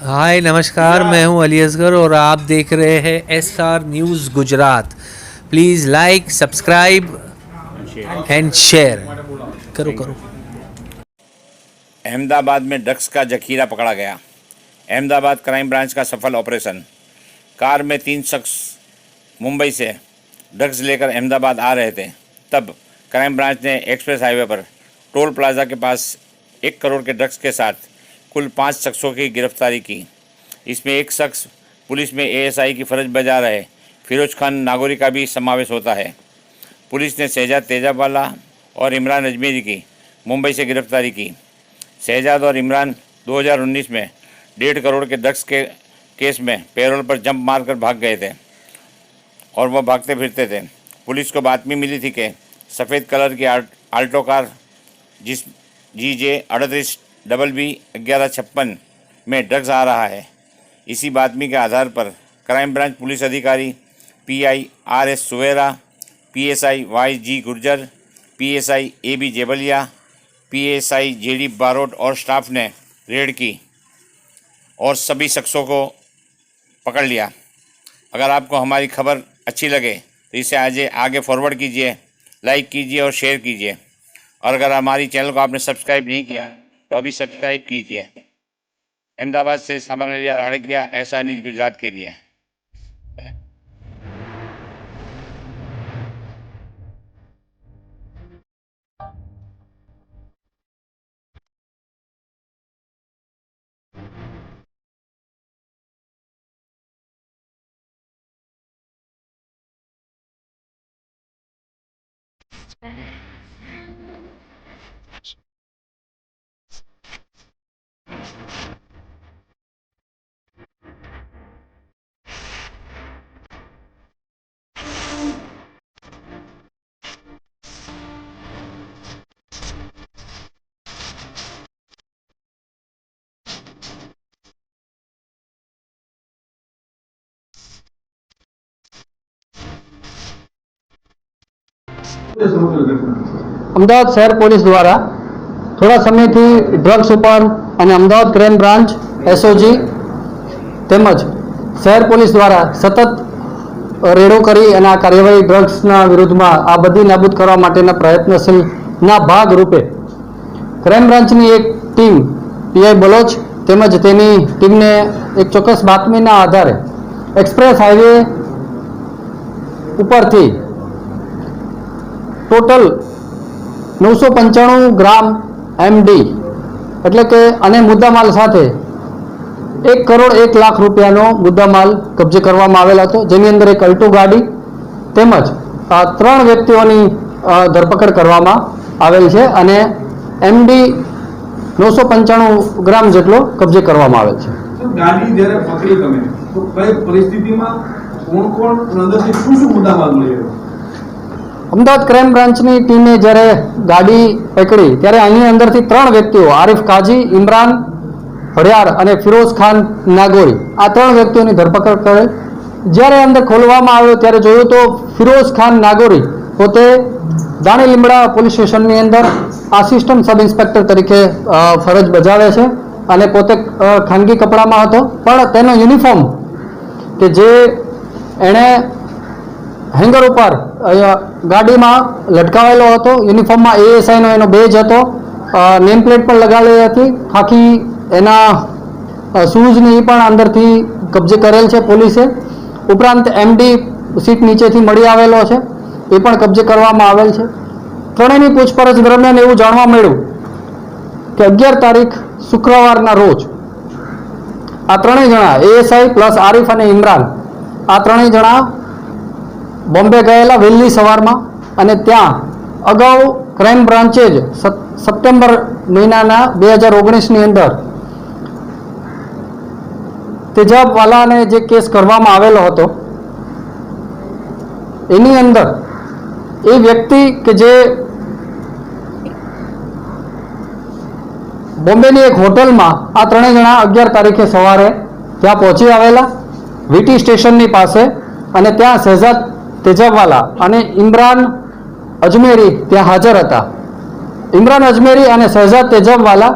हाय नमस्कार, मैं हूं अली असगर और आप देख रहे हैं SR news Gujarat. Please like, subscribe and share करो। अहमदाबाद में ड्रग्स का जखीरा पकड़ा गया। अहमदाबाद क्राइम ब्रांच का सफल ऑपरेशन। कार में 3 शख्स मुंबई से ड्रग्स लेकर अहमदाबाद आ रहे थे। तब क्राइम ब्रांच ने एक्सप्रेस हाईवे पर टोल प्लाजा के पास 1 करोड़ के ड्रग्स के साथ कुल 5 शख्सों की गिरफ्तारी की। इसमें एक शख्स पुलिस में ASI की फ़र्ज बजा रहे फिरोज खान नागौरी का भी समावेश होता है। पुलिस ने शहजाद तेजाबवाला और इमरान अजमेरी की मुंबई से गिरफ्तारी की। शहजाद और इमरान 2019 में 1.5 करोड़ के ड्रग्स के केस में पैरोल पर जंप मारकर भाग गए थे और वह भागते फिरते थे। पुलिस को बातमी मिली थी कि सफ़ेद कलर की आल्टो कार जिस GJ 38BB 1156 में ड्रग्स आ रहा है। इसी बातमी के आधार पर क्राइम ब्रांच पुलिस अधिकारी PI RS Suvera, PSI YG Gurjar, PSI AB Jebaliya, PSI JD Barot और स्टाफ ने रेड की और सभी शख्सों को पकड़ लिया। अगर आपको हमारी खबर अच्छी लगे तो इसे आगे फॉरवर्ड कीजिए, लाइक कीजिए और शेयर कीजिए। और अगर हमारी चैनल को आपने सब्सक्राइब नहीं किया तो अभी सब्सक्राइब कीजिए। अहमदाबाद से सामान्य राणकिया, SR न्यूज़ गुजरात के लिए। અમદાવાદ શહેર પોલીસ દ્વારા થોડા સમયથી ડ્રગ્સ ઉપર અને અમદાવાદ ક્રાઇમ બ્રાન્ચ SOG તેમજ શહેર પોલીસ દ્વારા સતત રેડો કરી અને આ કાર્યવાહી ડ્રગ્સના વિરુદ્ધમાં આ બધી નાબૂદ કરવા માટેના પ્રયત્નશીલના ભાગ રૂપે ક્રાઇમ બ્રાન્ચની એક ટીમ PI બલોચ તેમજ તેની ટીમને એક ચોક્કસ બાતમીના આધારે એક્સપ્રેસ હાઈવે ઉપરથી ટોટલ 995 ગ્રામ MD એટલે કે અને મુદ્દામાલ સાથે 1 કરોડ 1 લાખ રૂપિયાનો મુદ્દામાલ કબજે કરવામાં આવેલ હતો, જેની અંદર એક અલ્ટો ગાડી તેમજ 3 વ્યક્તિઓની ધરપકડ કરવામાં આવેલ છે અને MD 995 ગ્રામ જેટલો કબજે કરવામાં આવેલ છે। ગાડી જ્યારે પકડી તમે તો કઈ પરિસ્થિતિમાં કોણ અંદરથી શું મુદ્દામાલ મળ્યો? અમદાવાદ ક્રાઇમ બ્રાન્ચની ટીમે જ્યારે ગાડી પકડી ત્યારે આની અંદરથી 3 વ્યક્તિઓ આરિફ કાજી, ઇમરાન હરિયાર અને ફિરોઝ ખાન નાગોરી આ 3 વ્યક્તિઓની ધરપકડ કરેલ। જ્યારે અંદર ખોલવામાં આવ્યો ત્યારે જોયું તો ફિરોઝ ખાન નાગોરી પોતે દાણી લીમડા પોલીસ સ્ટેશનની અંદર આસિસ્ટન્ટ સબ ઇન્સ્પેક્ટર તરીકે ફરજ બજાવે છે અને પોતે ખાનગી કપડામાં હતો, પણ તેનો યુનિફોર્મ કે જે એણે હેંગર ઉપર ગાડીમાં લટકાવેલો હતો, યુનિફોર્મમાં ASI નો એનો બેજ હતો, નેમ પ્લેટ પણ લગાવેલી હતી, ખાખી એના શૂઝ ને પણ અંદરથી કબજે કરેલ છે પોલીસે। ઉપરાંત MD સીટ નીચેથી મળી આવેલો છે, એ પણ કબજે કરવામાં આવેલ છે। ત્રણેયની પૂછપરછ દરમિયાન એવું જાણવા મળ્યું કે 11 તારીખ શુક્રવારના રોજ આ ત્રણેય જણા ASI પ્લસ આરિફ અને ઇમરાન આ ત્રણેય જણા બોમ્બે ગયેલા વહેલી સવારમાં અને ત્યાં અગાઉ ક્રાઇમ બ્રાન્ચે જ સપ્ટેમ્બર મહિનાના 2019ની અંદર તેજાબવાલાને જે કેસ કરવામાં આવેલો હતો એની અંદર એ વ્યક્તિ કે જે બોમ્બેની એક હોટલમાં આ ત્રણેય જણા 11 તારીખે સવારે ત્યાં પહોંચી આવેલા VT સ્ટેશનની પાસે અને ત્યાં શહેજાદ તેજાબવાલા અને ઇમરાન અજમેરી ત્યાં હાજર હતા। ઇમરાન અજમેરી અને શહેજાદ તેજાબવાલા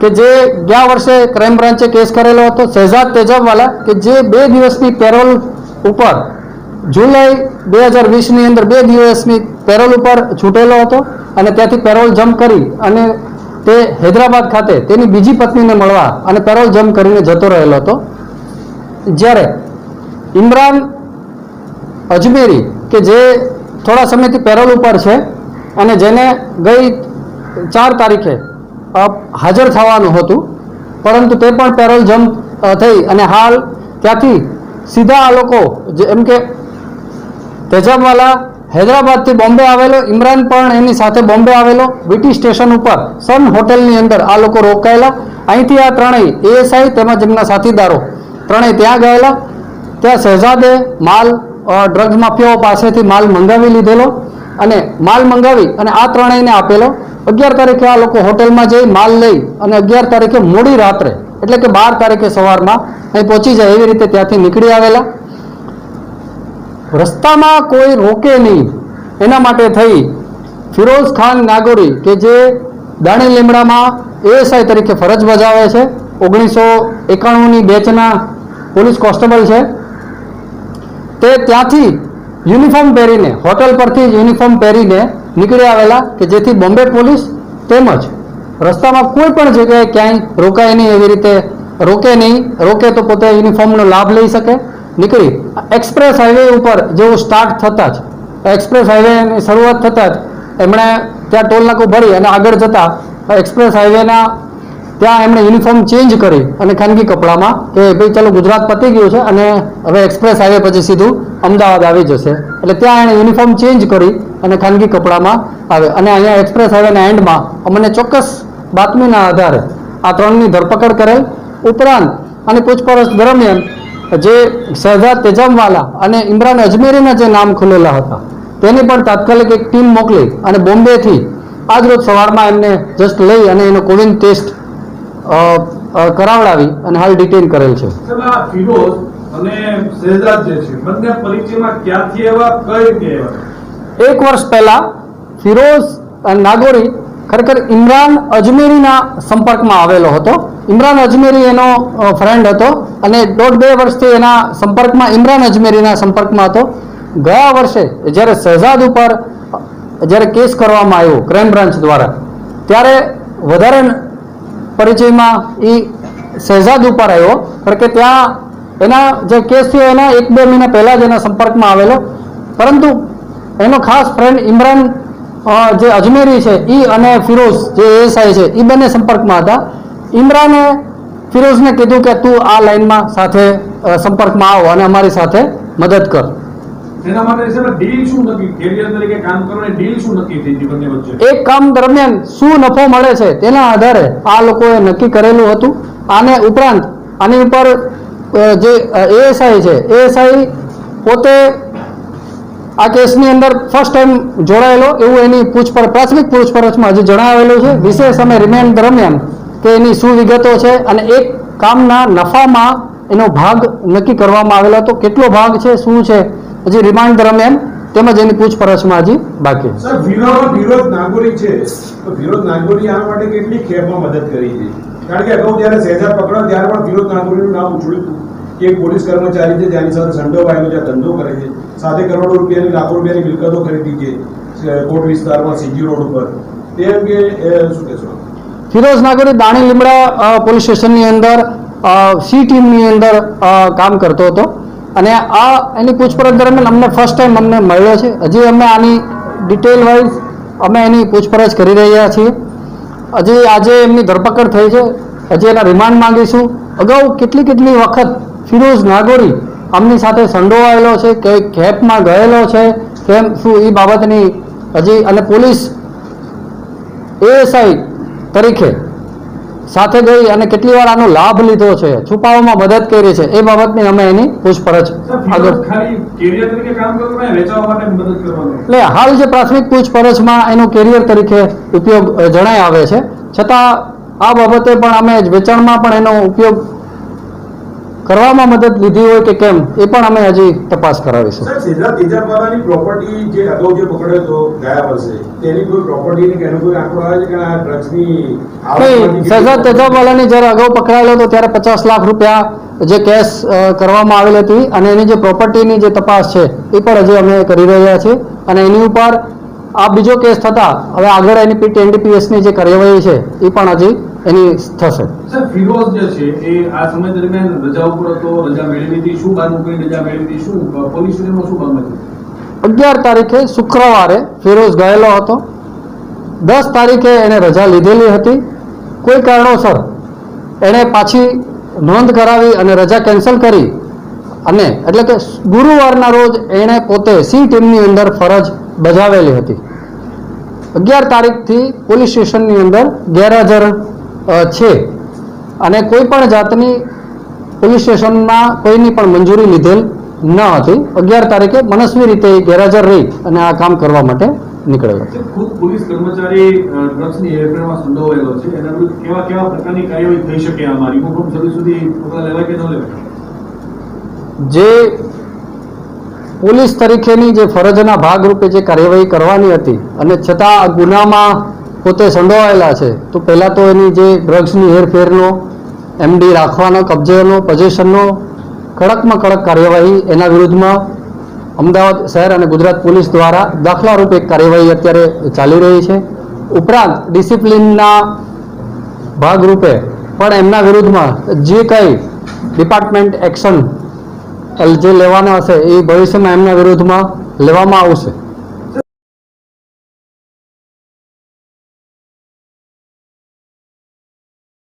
કે જે ગયા વર્ષે ક્રાઇમ બ્રાન્ચે કેસ કરેલો હતો શહેજાદ તેજાબવાલા, કે જે 2 દિવસની પેરોલ ઉપર જુલાઈ 2020ની અંદર 2 દિવસની પેરોલ ઉપર છૂટેલો હતો અને ત્યાંથી પેરોલ જમ્પ કરી અને તે હૈદરાબાદ ખાતે તેની બીજી પત્નીને મળવા અને પેરોલ જમ્પ કરીને જતો રહેલો હતો. જ્યારે ઇમરાન અજમેરી કે જે થોડા સમયથી પેરોલ ઉપર છે અને જેને ગઈ 4 તારીખે હાજર થવાનું હતું, પરંતુ તે પણ પેરોલ જમ્પ થઈ અને હાલ ત્યાંથી સીધા આ લોકો જેમ કે તેજાબવાલા હૈદરાબાદથી બોમ્બે આવેલો, ઇમરાન પણ એની સાથે બોમ્બે આવેલો, વીટી સ્ટેશન ઉપર સન હોટેલની અંદર આ લોકો રોકાયેલા. અહીંથી આ ત્રણેય એએસઆઈ તેમજ એમના સાથીદારો ત્રણેય ત્યાં ગયેલા. ત્યાં શહેજાદે માલ ડ્રગ્સ માફિયાઓ પાસેથી માલ મંગાવી લીધેલો અને માલ મંગાવી અને આ ત્રણેયને આપેલો. 11 તારીખે આ લોકો હોટેલમાં જઈ માલ લઈ અને 11 તારીખે મોડી રાત્રે એટલે કે 12 તારીખે સવારમાં અહીં પહોંચી જાય એવી રીતે ત્યાંથી નીકળી આવેલા. રસ્તામાં કોઈ રોકે નહીં એના માટે થઈ ફિરોઝ ખાન નાગોરી કે જે દાણી લીમડામાં એએસઆઈ તરીકે ફરજ બજાવે છે, 1991ની બેચના પોલીસ કોન્સ્ટેબલ છે, તે ત્યાંથી યુનિફોર્મ પહેરીને હોટલ પરથી જ યુનિફોર્મ પહેરીને નીકળી આવેલા કે જેથી બોમ્બે પોલીસ તેમજ રસ્તામાં કોઈ પણ જગ્યાએ ક્યાંય રોકાય નહીં, એવી રીતે રોકે તો પોતે યુનિફોર્મનો લાભ લઈ શકે. નીકળી એક્સપ્રેસ હાઈવે ઉપર જેવું સ્ટાર્ટ થતાં જ એક્સપ્રેસ હાઈવેની શરૂઆત થતાં જ એમણે ત્યાં ટોલ નાકું ભરી અને આગળ જતાં એક્સપ્રેસ હાઈવેના ત્યાં એમણે યુનિફોર્મ ચેન્જ કરી અને ખાનગી કપડામાં કે ભાઈ ચાલો ગુજરાત પતી ગયું છે અને હવે એક્સપ્રેસ હાઈવે પછી સીધું અમદાવાદ આવી જશે, એટલે ત્યાં એણે યુનિફોર્મ ચેન્જ કરી અને ખાનગી કપડામાં આવે. અને અહીંયા એક્સપ્રેસ હાઈવેના એન્ડમાં અમને ચોક્કસ બાતમીના આધારે આ ત્રણની ધરપકડ કરેલ. ઉપરાંત અને પૂછપરછ દરમિયાન જે શહેજાદ તેજાબવાલા અને ઇમરાન અજમેરીના જે નામ ખુલેલા હતા તેની પણ તાત્કાલિક એક ટીમ મોકલી અને બોમ્બેથી આજ રોજ સવારમાં એમને જસ્ટ લઈ અને એનો કોવિડ ટેસ્ટ કરાવડાવી અને હાલ ડિટેન કરેલ છે. ફિરોઝ અને શહેજાદ જે છે બંને પરિચયમાં ક્યાંથી એવા કઈ રીતે એવા? 1 વર્ષ પહેલા ફિરોઝ નાગોરી ખરેખર ઇમરાન અજમેરીના સંપર્કમાં આવેલો હતો. ઇમરાન અજમેરી એનો ફ્રેન્ડ હતો અને 1.5-2 વર્ષથી એના સંપર્કમાં ઇમરાન અજમેરીના સંપર્કમાં હતો. ગયા વર્ષે જ્યારે શહેજાદ ઉપર જ્યારે કેસ કરવામાં આવ્યો ક્રાઇમ બ્રાન્ચ દ્વારા, ત્યારે વધારે પરિચયમાં એ શહેજાદ ઉપર આવ્યો, કારણ કે ત્યાં એના જે કેસ થયો એના 1-2 મહિના પહેલાં જ એના સંપર્કમાં આવેલો. પરંતુ એનો ખાસ ફ્રેન્ડ ઇમરાન જે અજમેરી છે એ અને ફિરોઝ જે એએસઆઈ છે એ બંને સંપર્કમાં હતા. ઇમરાને ફિરોઝને કીધું કે તું આ લાઈનમાં સાથે સંપર્કમાં આવ અને અમારી સાથે મદદ કર. એના માટે છે ને ડીલ શું નક્કી, કેરિયર તરીકે કામ કરવાની ડીલ શું નક્કી થઈ હતી બંને વચ્ચે? એક કામ દરમિયાન શું નફો મળે છે તેના આધારે આ લોકોએ નક્કી કરેલું હતું. આને ઉપરાંત આની ઉપર જે એએસઆઈ છે એએસઆઈ પોતે આ કેસની અંદર ફર્સ્ટ ટાઈમ જોડાયેલો એવું એની પ્રાથમિક પૂછપરછમાં હજી જણાવેલું છે. વિશેષ અમે રિમાન્ડ દરમિયાન કે એની શું વિગતો છે અને એક કામના નફામાં એનો ભાગ નક્કી કરવામાં આવેલો હતો. કેટલો ભાગ છે શું છે હજી રિમાન્ડ દરમિયાન તેમજ એની પૂછપરછમાં હજી બાકી. સર, વિરોધ નાગોરી છે તો વિરોધ નાગોરી આ માટે કેટલી ખેપમાં મદદ કરી છે? કારણ કે અગાઉ જ્યારે શહેજાદ પકડાયો ત્યારે પણ વિરોધ નાગોરીનું નામ ઉછળ્યું હતું કે એક પોલીસ કર્મચારી છે જેની સાથે સંડોવાયેલો છે, ધંધો કરે છે, સાથે કરોડો રૂપિયાની લાખો રૂપિયાની મિલકતો ખરીદી છે કોટ વિસ્તારમાં સીજી રોડ ઉપર, તે અંગે શું કહેશો? ફિરોઝ નાગોરી દાણી લીમડા પોલીસ સ્ટેશનની અંદર સી ટીમની અંદર કામ કરતો હતો અને આ એની પૂછપરછ દરમિયાન અમને ફર્સ્ટ ટાઈમ અમને મળ્યો છે. હજી અમે આની ડિટેલ વાઇઝ અમે એની પૂછપરછ કરી રહ્યા છીએ. હજી આજે એમની ધરપકડ થઈ છે, હજી એના રિમાન્ડ માંગીશું. અગાઉ કેટલી વખત ફિરોઝ નાગોરી આમની સાથે સંડોવાયેલો છે કે કેમ્પમાં ગયેલો છે કેમ શું એ બાબતની હજી અને પોલીસ એએસઆઈ તરીકે સાથે ગઈ અને કેટલી વાર આનો લાભ લીધો છે, છુપાવવામાં મદદ કરી છે, એ બાબતની અમે એની પૂછપરછ આગળ. એટલે હાલ જે પ્રાથમિક પૂછપરછમાં એનો કેરિયર તરીકે ઉપયોગ જણાય આવે છે, છતાં આ બાબતે પણ અમે વેચાણમાં પણ એનો ઉપયોગ કરવામાં મદદ લીધી હોય કે કેમ એ પણ અમે હજી તપાસ કરાવીશું. સાહેબ, શહેજાદ તેજાબવાલાની પ્રોપર્ટી જે અગાઉ જે પકડ્યો હતો ગયા વર્ષે, તેની કોઈ પ્રોપર્ટી કે એનો કોઈ આંકડો આવે છે કે આ ડ્રગ્સની નહીં, શહેજાદ તેજાબવાલાની જ્યારે અગાઉ પકડાયેલો હતો ત્યારે 50 લાખ રૂપિયા જે કેશ કરવામાં આવેલી હતી અને એની જે પ્રોપર્ટીની જે તપાસ છે એ પણ હજી અમે કરી રહ્યા છીએ અને એની ઉપર આ બીજો કેસ થતા હવે આગળ એનડીપીએસની જે કાર્યવાહી છે એ પણ હજી એની થશે. સર, ફિરોઝ જે છે એ આ સમય દરમિયાન રજા ઉપર હતો, રજા મેળવી હતી, શું બહાર મૂકીને રજા મેળવી હતી, શું પોલીસ સ્ટેશનમાં શું બાબત હતી? 11 તારીખે શુક્રવારે ફિરોઝ ગયેલો હતો. 10 તારીખે એને રજા લીધેલી હતી. કોઈ કારણોસર એણે પાછી નોંધ કરાવી અને રજા કેન્સલ કરી અને એટલે કે ગુરુવારના રોજ એણે પોતે સી ટીમની અંદર ફરજ બજાવેલી હતી. 11 તારીખથી પોલીસ સ્ટેશનની અંદર ગેરહાજર છે અને કોઈ પણ જાતની પોલીસ સ્ટેશનમાં કોઈની પણ મંજૂરી લીધેલ ન હતી. 11 તારીખે મનસ્વી રીતે ગેરહાજર રહી અને આ કામ કરવા માટે નીકળેલો. ખુદ પોલીસ કર્મચારી ડ્રગ્સની હેરફેરમાં સંડોવાયેલો છે, એના વિરુદ્ધ કેવા કેવા પ્રકારની કાર્યવાહી થઈ શકે? આમાં રિમોટ સુધી પગલાં લેવાય કે ન લેવાય? જે પોલીસ તરીકેની જે ફરજના ભાગરૂપે જે કાર્યવાહી કરવાની હતી અને છતાં આ ગુનામાં પોતે સંડોવાયેલા છે તો પહેલાં તો એની જે ડ્રગ્સની હેરફેરનો એમડી રાખવાનો, કબજેનો, પોઝિશનનો કડકમાં કડક કાર્યવાહી એના વિરુદ્ધમાં અમદાવાદ શહેર અને ગુજરાત પોલીસ દ્વારા દાખલારૂપ એક કાર્યવાહી અત્યારે ચાલી રહી છે. ઉપરાંત ડિસિપ્લિનના ભાગરૂપે પણ એમના વિરુદ્ધમાં જે કંઈ ડિપાર્ટમેન્ટ એક્શન જે લેવાના હશે એ ભવિષ્યમાં એમના વિરુદ્ધમાં લેવામાં આવશે.